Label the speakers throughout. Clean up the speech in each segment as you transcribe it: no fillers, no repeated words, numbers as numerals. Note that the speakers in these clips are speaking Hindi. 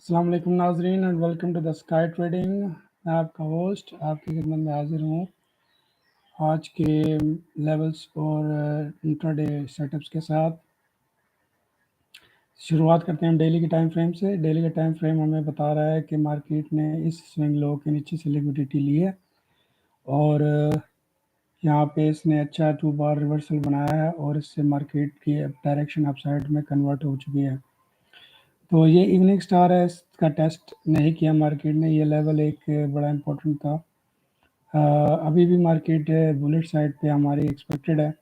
Speaker 1: अस्सलाम वालेकुम नाजरीन and welcome to the Sky Trading. मैं आपका होस्ट आपकी खिदमत में हाजिर हूँ आज के लेवल्स और इंट्राडे सेटअप्स के साथ। शुरुआत करते हैं डेली के टाइम फ्रेम से। डेली का टाइम फ्रेम हमें बता रहा है कि मार्केट ने इस स्विंग लो के नीचे से लिक्विडिटी ली है और यहाँ पे इसने अच्छा 2 बार रिवर्सल बनाया है और इससे मार्केट की डायरेक्शन अपसाइड में कन्वर्ट हो चुकी है। तो ये इवनिंग स्टार है, इसका टेस्ट नहीं किया मार्केट ने। ये लेवल एक बड़ा इम्पोर्टेंट था। अभी भी मार्केट बुलेट साइड पे हमारी एक्सपेक्टेड है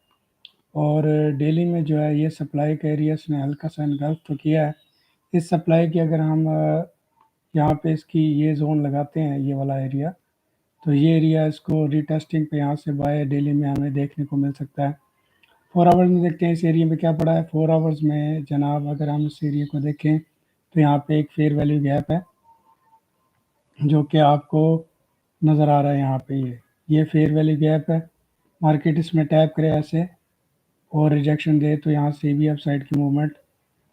Speaker 1: और डेली में जो है ये सप्लाई का एरिया इसने हल्का सा इनगल्फ तो किया है। इस सप्लाई की अगर हम यहाँ पे इसकी ये जोन लगाते हैं, ये वाला एरिया, तो ये एरिया इसको रीटेस्टिंग पे यहाँ से बाय डेली में हमें देखने को मिल सकता है। 4 आवर्स में देखते हैं इस एरिया में क्या पड़ा है। 4 आवर्स में जनाब अगर हम इस एरिया को देखें तो यहाँ पे एक फेयर वैल्यू गैप है जो कि आपको नज़र आ रहा है। यहाँ पे ये फेयर वैल्यू गैप है। मार्केट इसमें टैप करे ऐसे और रिजेक्शन दे तो यहाँ से भी अपसाइड की मूवमेंट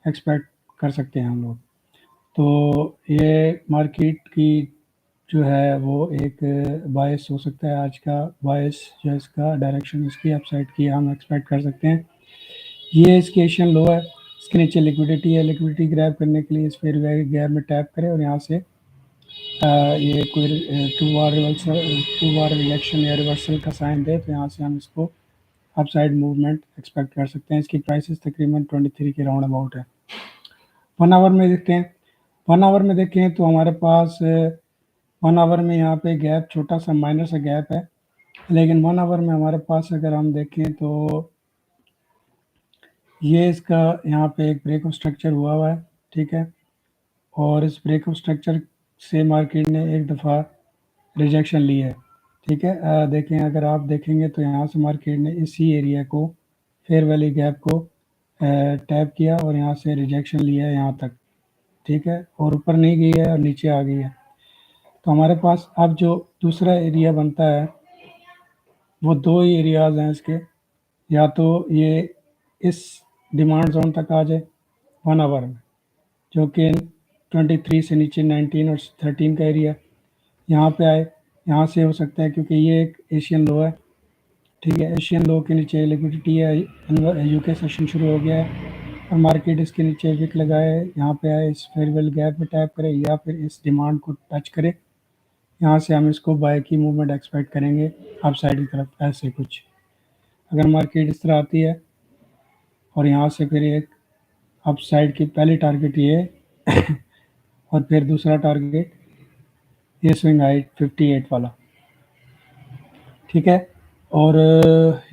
Speaker 1: एक्सपेक्ट कर सकते हैं हम लोग। तो ये मार्केट की जो है वो एक बायस हो सकता है। आज का बायस जो इसका डायरेक्शन इसकी अपसाइड की हम एक्सपेक्ट कर सकते हैं। ये इसकी एशियन लो है, इसके नीचे लिक्विडिटी है। लिक्विडिटी ग्रैब करने के लिए इस फेयर वैल्यू गैप में टैप करें और यहाँ से ये कोई 2 बार रिजेक्शन या रिवर्सल का साइन दे तो यहाँ से हम इसको अपसाइड मूवमेंट एक्सपेक्ट कर सकते हैं। इसकी प्राइसेस तकरीबन 23 के राउंड अबाउट है। 1 आवर में देखते हैं। 1 आवर में देखें तो हमारे पास 1 आवर में यहाँ पे गैप छोटा सा माइनर सा गैप है, लेकिन 1 आवर में हमारे पास अगर हम देखें तो ये इसका यहाँ पे एक ब्रेक ऑफ स्ट्रक्चर हुआ है, ठीक है। और इस ब्रेक ऑफ स्ट्रक्चर से मार्केट ने एक दफ़ा रिजेक्शन ली है, ठीक है। देखें अगर आप देखेंगे तो यहाँ से मार्केट ने इसी एरिया को फेयर वैल्यू गैप को टैप किया और यहाँ से रिजेक्शन लिया है यहाँ तक, ठीक है, और ऊपर नहीं गई है और नीचे आ गई है। तो हमारे पास अब जो दूसरा एरिया बनता है वो 2 ही एरियाज़ हैं इसके। या तो ये इस डिमांड जोन तक आ जाए 1 आवर में, जो कि 23 से नीचे 19 और 13 का एरिया यहाँ पे आए। यहाँ से हो सकता है क्योंकि ये एक एशियन लो है, ठीक है। एशियन लो के नीचे लिक्विडिटी है, यूके सेशन शुरू हो गया है और मार्केट इसके नीचे विक लगाए, यहाँ पे आए, इस फेयर वैल्यू गैप में टैप करे या फिर इस डिमांड को टच करे। यहाँ से हम इसको बाय की मूवमेंट एक्सपेक्ट करेंगे अप साइड की तरफ। ऐसे कुछ अगर मार्केट इस तरह आती है और यहाँ से फिर एक अप साइड की पहली टारगेट ये और फिर दूसरा टारगेट ये स्विंग हाइट 58 वाला, ठीक है। और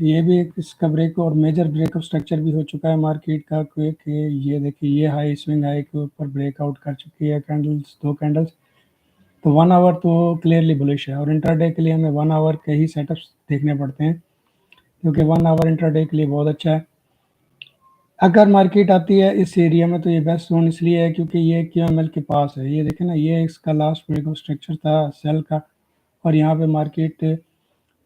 Speaker 1: ये भी एक इसका ब्रेक और मेजर ब्रेक ऑफ स्ट्रक्चर भी हो चुका है मार्केट का, क्योंकि ये देखिए ये हाई स्विंग हाई के ऊपर ब्रेकआउट कर चुकी है कैंडल्स, 2 कैंडल्स। तो 1 आवर तो क्लियरली बुलिश है और इंट्राडे के लिए हमें 1 आवर के ही सेटअप्स देखने पड़ते हैं, क्योंकि 1 आवर इंट्राडे के लिए बहुत अच्छा है। अगर मार्केट आती है इस एरिया में तो ये बेस्ट जोन इसलिए है क्योंकि ये QML के पास है। ये देखें ना, ये इसका लास्ट ब्रेक ऑफ स्ट्रक्चर था सेल का और यहाँ पे मार्केट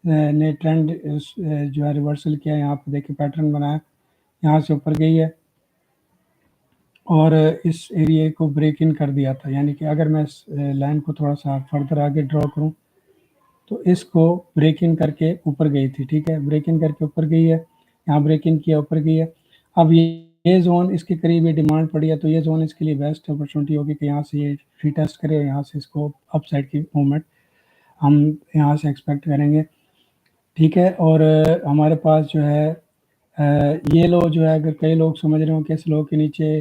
Speaker 1: ने ट्रेंड जो है रिवर्सल किया। यहाँ पे देखिए पैटर्न बनाया, यहाँ से ऊपर गई है और इस एरिया को ब्रेक इन कर दिया था। यानी कि अगर मैं इस लाइन को थोड़ा सा फर्दर आगे ड्रॉ करूँ तो इसको ब्रेक इन करके ऊपर गई थी, ठीक है। ब्रेक इन करके ऊपर गई है, यहाँ ब्रेक इन किया, ऊपर गई है। अब ये जोन इसके करीब ये डिमांड पड़ी है तो ये जोन इसके लिए बेस्ट अपॉर्चुनिटी होगी कि यहाँ से ये रीटेस्ट करे और यहाँ से इसको अप साइड की मूवमेंट हम यहाँ से एक्सपेक्ट करेंगे, ठीक है। और हमारे पास जो है ये लो जो है, अगर कई लोग समझ रहे हो कि इस लो के नीचे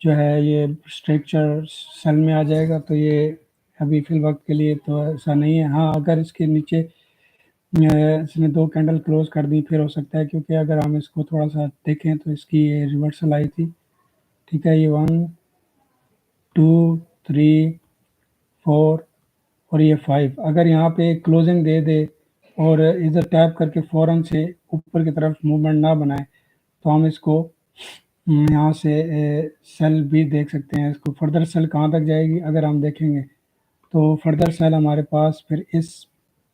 Speaker 1: जो है ये स्ट्रक्चर सेल में आ जाएगा, तो ये अभी फिल वक्त के लिए तो ऐसा नहीं है। हाँ, अगर इसके नीचे इसने 2 कैंडल क्लोज कर दी फिर हो सकता है, क्योंकि अगर हम इसको थोड़ा सा देखें तो इसकी ये रिवर्सल आई थी, ठीक है। ये 1 2 3 4 और ये 5 अगर यहाँ पे क्लोजिंग दे दे और इधर टैप करके फ़ौरन से ऊपर की तरफ मूवमेंट ना बनाए तो हम इसको यहाँ से सेल भी देख सकते हैं। इसको फर्दर सेल कहाँ तक जाएगी अगर हम देखेंगे तो फर्दर सेल हमारे पास फिर इस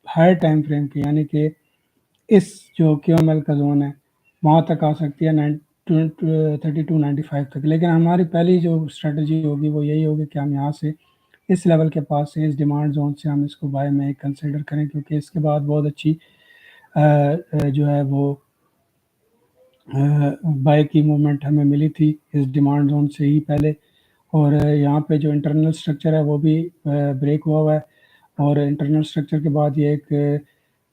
Speaker 1: हायर टाइम फ्रेम की, यानी कि इस जो QML का जोन है वहाँ तक आ सकती है 32.95 तक। लेकिन हमारी पहली जो स्ट्रेटजी होगी वो यही होगी कि हम यहाँ से इस लेवल के पास से, इस डिमांड जोन से हम इसको बाय में कंसिडर करें, क्योंकि इसके बाद बहुत अच्छी जो है वो बाय की मूवमेंट हमें मिली थी इस डिमांड जोन से ही पहले। और यहाँ पे जो इंटरनल स्ट्रक्चर है वो भी ब्रेक हुआ है, और इंटरनल स्ट्रक्चर के बाद ये एक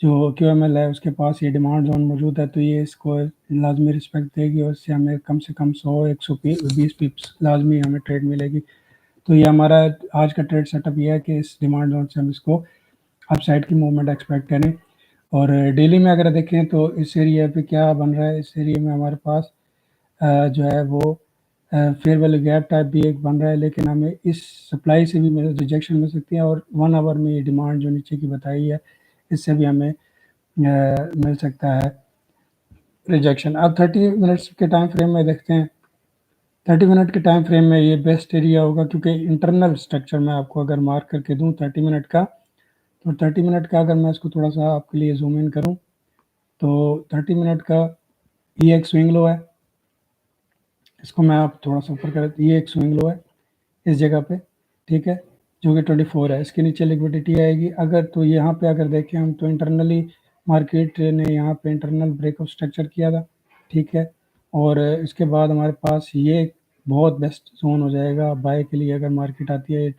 Speaker 1: जो QML है उसके पास ये डिमांड जोन मौजूद है, तो ये इसको लाजमी रिस्पेक्ट देगी और इससे हमें कम से कम 100-120 पिप्स लाजमी हमें ट्रेड मिलेगी। तो ये हमारा आज का ट्रेड सेटअप ये है कि इस डिमांड जोन से हम इसको अपसाइड की मूवमेंट एक्सपेक्ट करें। और डेली में अगर देखें तो इस एरिया पे क्या बन रहा है, इस एरिया में हमारे पास जो है वो फेयर वैल्यू गैप टाइप भी एक बन रहा है, लेकिन हमें इस सप्लाई से भी रिजेक्शन मिल सकती है, और 1 आवर में ये डिमांड जो नीचे की बताई है इससे भी हमें मिल सकता है रिजेक्शन। अब 30 मिनट्स के टाइम फ्रेम में देखते हैं। 30 मिनट के टाइम फ्रेम में ये बेस्ट एरिया होगा, क्योंकि इंटरनल स्ट्रक्चर मैं आपको अगर मार्क करके दूं 30 मिनट का, तो 30 मिनट का अगर मैं इसको थोड़ा सा आपके लिए जूम इन करूं तो 30 मिनट का ये एक स्विंग लो है, इसको मैं आप थोड़ा सा ऊपर कर, ये एक स्विंग लो है इस जगह पे, ठीक है, जो कि 24 है। इसके नीचे लिक्विडिटी आएगी अगर, तो यहाँ पे अगर देखें हम तो इंटरनली मार्केट ने यहाँ पे इंटरनल ब्रेकआउट स्ट्रक्चर किया था, ठीक है, और इसके बाद हमारे पास ये बहुत बेस्ट जोन हो जाएगा बाय के लिए। अगर मार्केट आती है, ये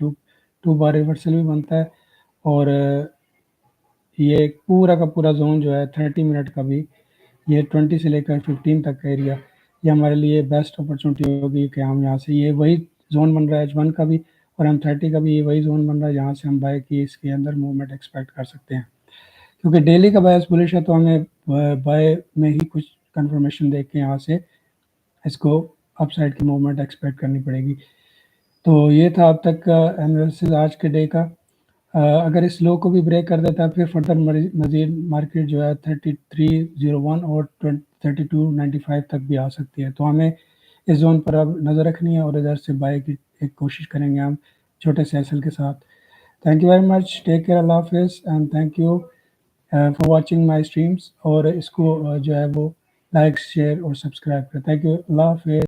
Speaker 1: टू बार रिवर्सल भी बनता है, और ये पूरा का पूरा जोन जो है 30 मिनट का भी, ये 20 से लेकर 15 तक का एरिया, ये हमारे लिए बेस्ट अपॉर्चुनिटी होगी कि हम यहाँ से, ये वही जोन बन रहा है H1 का भी और M30 का भी, ये वही जोन बन रहा है जहाँ से हम बाय की इसके अंदर मूवमेंट एक्सपेक्ट कर सकते हैं। क्योंकि डेली का बायस बुलिश है, तो हमें बाय में ही कुछ कंफर्मेशन देख के यहाँ से इसको अपसाइड की मूवमेंट एक्सपेक्ट करनी पड़ेगी। तो ये था अब तक का एनालिसिस आज के डे का। अगर इस लो को भी ब्रेक कर देता है फिर फर्दर मजीद मार्केट जो है 3301 और 3295 तक भी आ सकती है, तो हमें इस जोन पर अब नज़र रखनी है और इधर से बाय की एक कोशिश करेंगे हम छोटे से एसएल के साथ। Thank you very much, take care, अल्लाह हाफिज़, and thank you for watching my streams. और इसको जो है वो लाइक, शेयर और सब्सक्राइब करें। थैंक यू, अल्लाह हाफिज़।